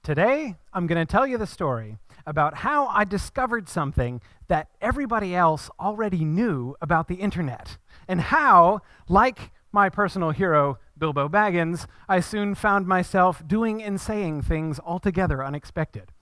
Today, I'm going to tell you the story about how I discovered something that everybody else already knew about the internet, and how, like my personal hero, Bilbo Baggins, I soon found myself doing and saying things altogether unexpected.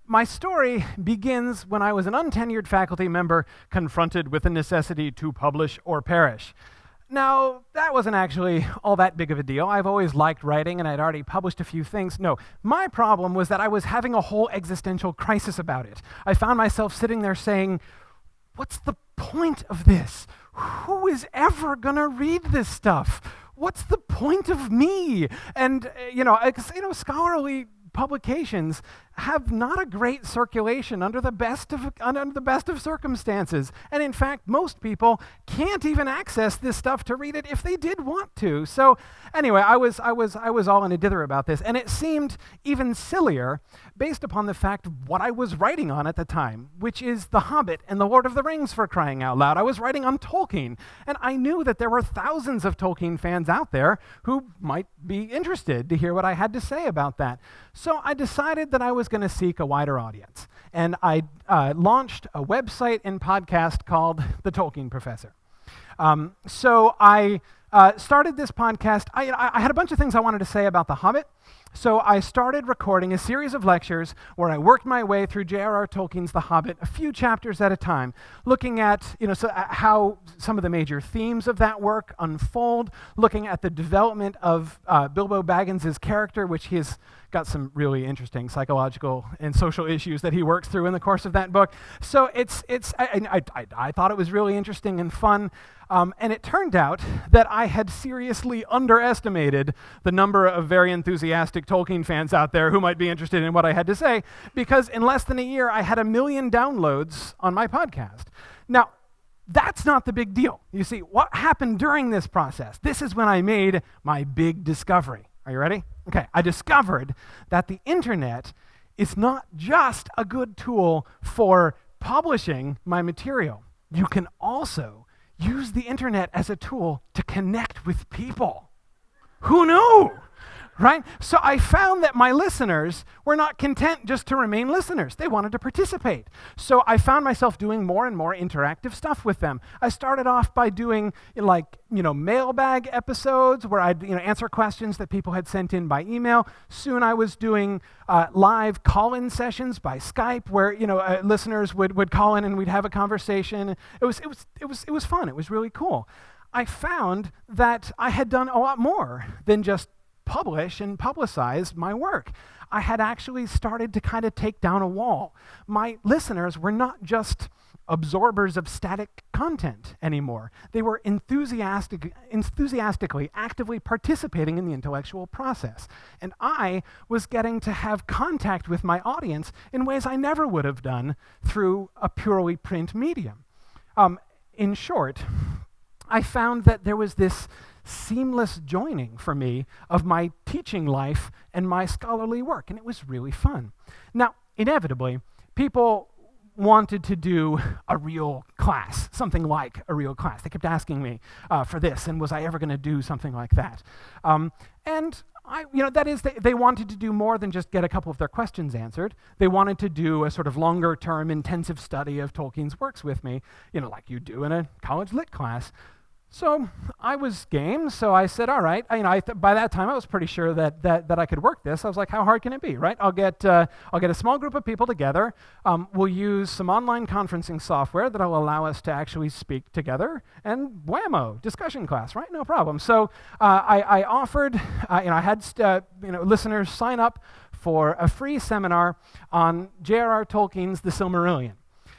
My story begins when I was an untenured faculty member confronted with the necessity to publish or perish. Now, that wasn't actually all that big of a deal. I've always liked writing, and I'd already published a few things. No, my problem was that I was having a whole existential crisis about it. I found myself sitting there saying, what's the point of this? Who is ever going to read this stuff? What's the point of me? And, scholarly publications have not a great circulation under the best of circumstances. And in fact, most people can't even access this stuff to read it if they did want to. So anyway, I was all in a dither about this, and it seemed even sillier based upon the fact of what I was writing on at the time, which is The Hobbit and The Lord of the Rings, for crying out loud. I was writing on Tolkien, and I knew that there were thousands of Tolkien fans out there who might be interested to hear what I had to say about that. So I decided that I was going to seek a wider audience, and I launched a website and podcast called The Tolkien Professor. So I started this podcast. I had a bunch of things I wanted to say about The Hobbit, so I started recording a series of lectures where I worked my way through J.R.R. Tolkien's The Hobbit, a few chapters at a time, looking at how some of the major themes of that work unfold, looking at the development of Bilbo Baggins' character, which he has got some really interesting psychological and social issues that he works through in the course of that book. So I thought it was really interesting and fun. And it turned out that I had seriously underestimated the number of very enthusiastic Tolkien fans out there who might be interested in what I had to say, because in less than a year, I had 1 million downloads on my podcast. Now, that's not the big deal. You see, what happened during this process? This is when I made my big discovery. Are you ready? Okay, I discovered that the internet is not just a good tool for publishing my material. You can also use the internet as a tool to connect with people. Who knew? Right? So I found that my listeners were not content just to remain listeners. They wanted to participate. So I found myself doing more and more interactive stuff with them. I started off by doing mailbag episodes where I'd answer questions that people had sent in by email. Soon I was doing live call-in sessions by Skype where listeners would call in and we'd have a conversation. It was fun. It was really cool. I found that I had done a lot more than just publish and publicize my work. I had actually started to kind of take down a wall. My listeners were not just absorbers of static content anymore. They were enthusiastically, actively participating in the intellectual process. And I was getting to have contact with my audience in ways I never would have done through a purely print medium. In short, I found that there was this seamless joining for me of my teaching life and my scholarly work, and it was really fun. Now, inevitably, people wanted to do a real class, something like a real class. They kept asking me for this, and was I ever going to do something like that? They wanted to do more than just get a couple of their questions answered. They wanted to do a sort of longer-term intensive study of Tolkien's works with me, like you do in a college lit class. So I was game, so I said, all right. By that time, I was pretty sure that I could work this. I was like, how hard can it be, right? I'll get a small group of people together. We'll use some online conferencing software that will allow us to actually speak together, and whammo, discussion class, right? No problem. So I offered, I had listeners sign up for a free seminar on J.R.R. Tolkien's The Silmarillion.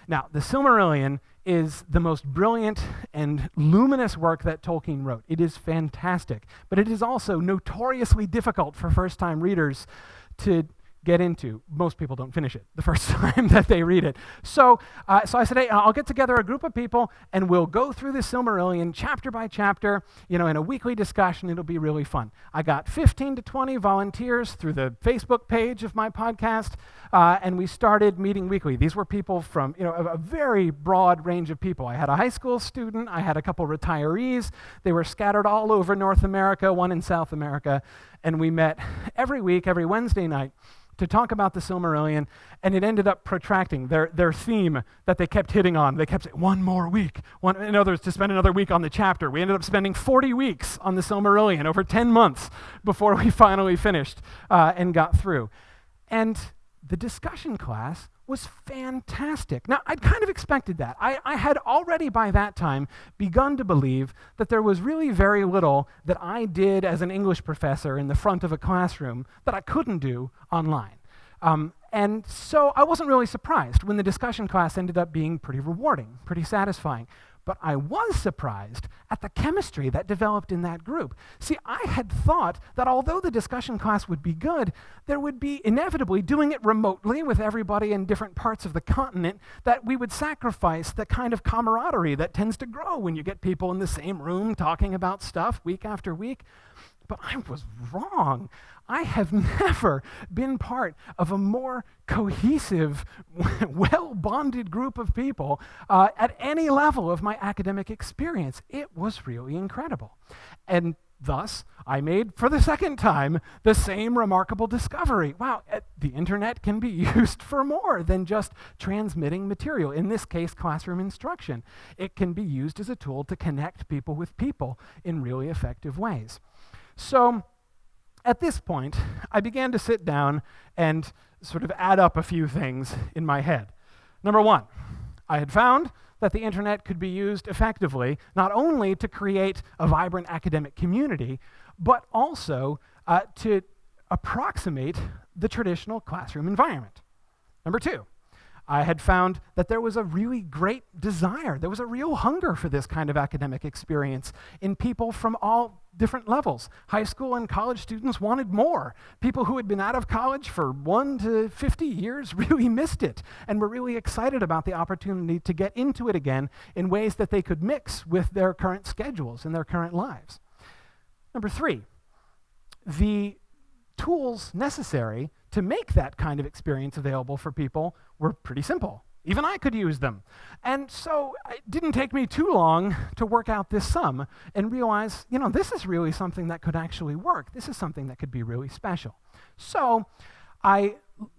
Now, The Silmarillion is the most brilliant and luminous work that Tolkien wrote. It is fantastic, but it is also notoriously difficult for first-time readers to get into. Most people don't finish it the first time that they read it. So I said, hey, I'll get together a group of people and we'll go through the Silmarillion chapter by chapter, in a weekly discussion. It'll be really fun. I got 15 to 20 volunteers through the Facebook page of my podcast, and we started meeting weekly. These were people from, a very broad range of people. I had a high school student. I had a couple retirees. They were scattered all over North America, one in South America. and we met every week, every Wednesday night, to talk about the Silmarillion, and it ended up protracting their theme that they kept hitting on. They kept saying, one more week, in other words, to spend another week on the chapter. We ended up spending 40 weeks on the Silmarillion, over 10 months before we finally finished and got through. And the discussion class was fantastic. Now, I'd kind of expected that. I had already by that time begun to believe that there was really very little that I did as an English professor in the front of a classroom that I couldn't do online. And so I wasn't really surprised when the discussion class ended up being pretty rewarding, pretty satisfying. But I was surprised at the chemistry that developed in that group. See, I had thought that although the discussion class would be good, there would be inevitably, doing it remotely with everybody in different parts of the continent, that we would sacrifice the kind of camaraderie that tends to grow when you get people in the same room talking about stuff week after week. But I was wrong. I have never been part of a more cohesive, well-bonded group of people at any level of my academic experience. It was really incredible. And thus, I made, for the second time, the same remarkable discovery. Wow, the internet can be used for more than just transmitting material, in this case, classroom instruction. It can be used as a tool to connect people with people in really effective ways. So, at this point, I began to sit down and sort of add up a few things in my head. Number one, I had found that the internet could be used effectively, not only to create a vibrant academic community, but also to approximate the traditional classroom environment. Number two, I had found that there was a really great desire, there was a real hunger for this kind of academic experience in people from all different levels. High school and college students wanted more. People who had been out of college for 1 to 50 years really missed it and were really excited about the opportunity to get into it again in ways that they could mix with their current schedules and their current lives. Number three, the tools necessary to make that kind of experience available for people were pretty simple. Even I could use them. And so it didn't take me too long to work out this sum and realize, this is really something that could actually work. This is something that could be really special. So I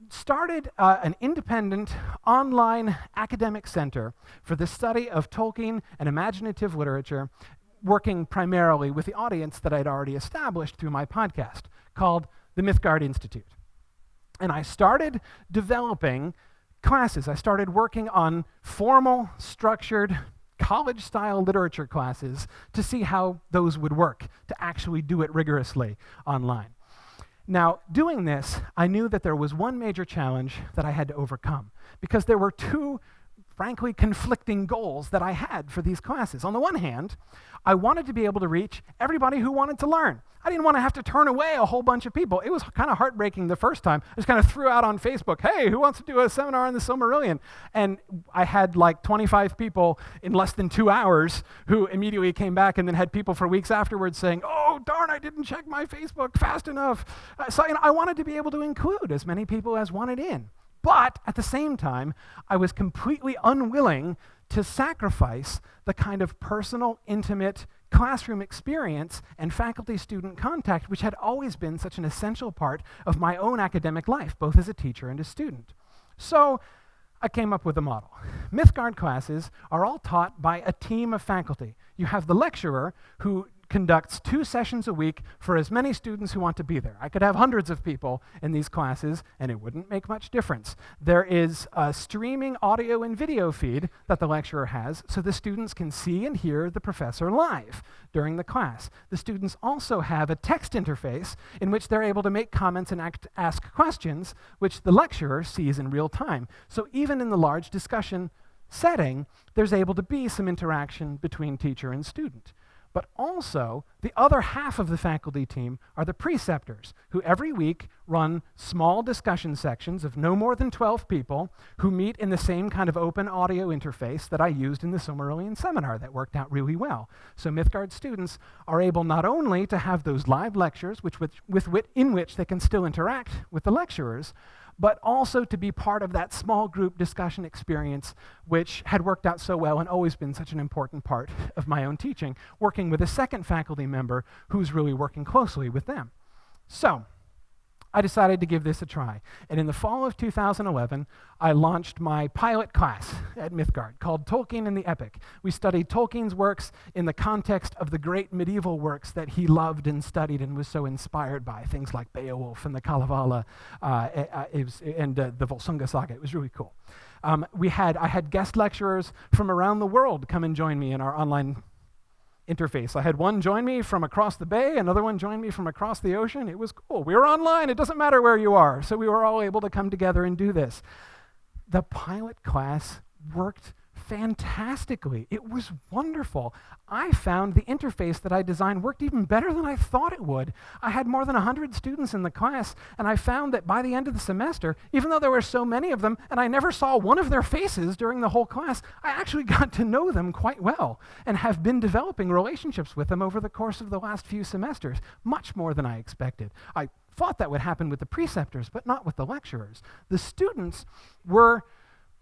started an independent online academic center for the study of Tolkien and imaginative literature, working primarily with the audience that I'd already established through my podcast, called the Mythgard Institute. And I started developing classes. I started working on formal, structured, college-style literature classes to see how those would work, to actually do it rigorously online. Now, doing this, I knew that there was one major challenge that I had to overcome, because there were two, frankly, conflicting goals that I had for these classes. On the one hand, I wanted to be able to reach everybody who wanted to learn. I didn't want to have to turn away a whole bunch of people. It was kind of heartbreaking the first time. I just kind of threw out on Facebook, hey, who wants to do a seminar on the Silmarillion? And I had like 25 people in less than 2 hours who immediately came back, and then had people for weeks afterwards saying, oh, darn, I didn't check my Facebook fast enough. So I wanted to be able to include as many people as wanted in. But at the same time, I was completely unwilling to sacrifice the kind of personal, intimate classroom experience and faculty-student contact which had always been such an essential part of my own academic life, both as a teacher and a student. So I came up with a model. Mythgard classes are all taught by a team of faculty. You have the lecturer who conducts 2 sessions a week for as many students who want to be there. I could have hundreds of people in these classes, and it wouldn't make much difference. There is a streaming audio and video feed that the lecturer has, so the students can see and hear the professor live during the class. The students also have a text interface in which they're able to make comments and ask questions, which the lecturer sees in real time. So even in the large discussion setting, there's able to be some interaction between teacher and student. But also, the other half of the faculty team are the preceptors, who every week run small discussion sections of no more than 12 people who meet in the same kind of open audio interface that I used in the Silmarillion seminar that worked out really well. So Mythgard students are able not only to have those live lectures in which they can still interact with the lecturers, but also to be part of that small group discussion experience which had worked out so well and always been such an important part of my own teaching, working with a second faculty member who's really working closely with them. So I decided to give this a try. And in the fall of 2011, I launched my pilot class at Mythgard called Tolkien and the Epic. We studied Tolkien's works in the context of the great medieval works that he loved and studied and was so inspired by, things like Beowulf and the Kalevala and the Volsunga Saga. It was really cool. I had guest lecturers from around the world come and join me in our online interface. I had one join me from across the bay, another one join me from across the ocean. It was cool. We were online. It doesn't matter where you are. So we were all able to come together and do this. The pilot class worked fantastically. It was wonderful. I found the interface that I designed worked even better than I thought it would. I had more than 100 students in the class, and I found that by the end of the semester, even though there were so many of them, and I never saw one of their faces during the whole class, I actually got to know them quite well and have been developing relationships with them over the course of the last few semesters, much more than I expected. I thought that would happen with the preceptors, but not with the lecturers. The students were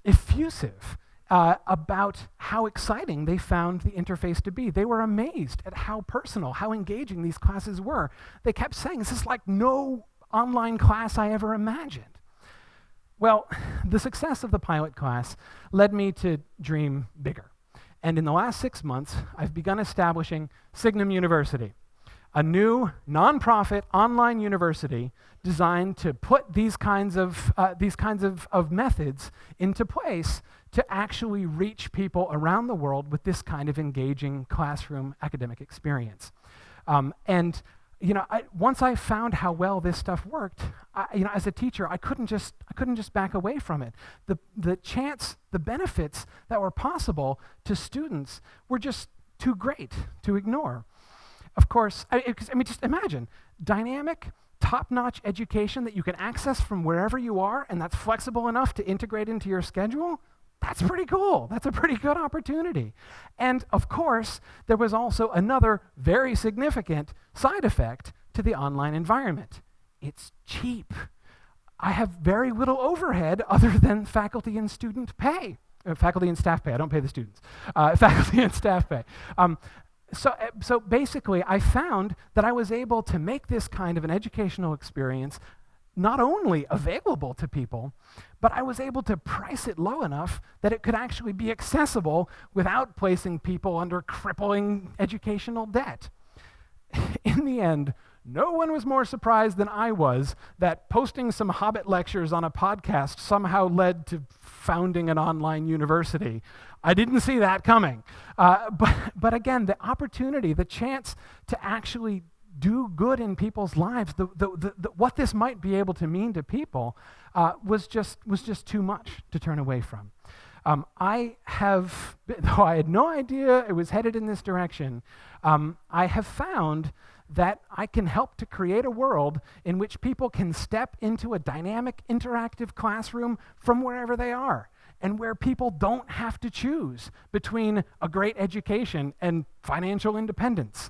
effusive about how exciting they found the interface to be. They were amazed at how personal, how engaging these classes were. They kept saying, this is like no online class I ever imagined. Well, the success of the pilot class led me to dream bigger. And in the last 6 months, I've begun establishing Signum University, a new nonprofit online university designed to put these kinds of methods into place to actually reach people around the world with this kind of engaging classroom academic experience. Once I found how well this stuff worked, as a teacher, I couldn't just back away from it. The benefits that were possible to students were just too great to ignore. Of course, just imagine dynamic, top-notch education that you can access from wherever you are, and that's flexible enough to integrate into your schedule. That's pretty cool. That's a pretty good opportunity. And of course, there was also another very significant side effect to the online environment. It's cheap. I have very little overhead other than faculty and student pay. Faculty and staff pay. I don't pay the students. Faculty and staff pay. So basically, I found that I was able to make this kind of an educational experience not only available to people, but I was able to price it low enough that it could actually be accessible without placing people under crippling educational debt. In the end, no one was more surprised than I was that posting some Hobbit lectures on a podcast somehow led to founding an online university. I didn't see that coming. But again, the opportunity, the chance to actually do good in people's lives, what this might be able to mean to people was just too much to turn away from. Though I had no idea it was headed in this direction, I have found that I can help to create a world in which people can step into a dynamic, interactive classroom from wherever they are, and where people don't have to choose between a great education and financial independence.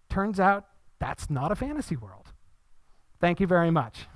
Turns out that's not a fantasy world. Thank you very much.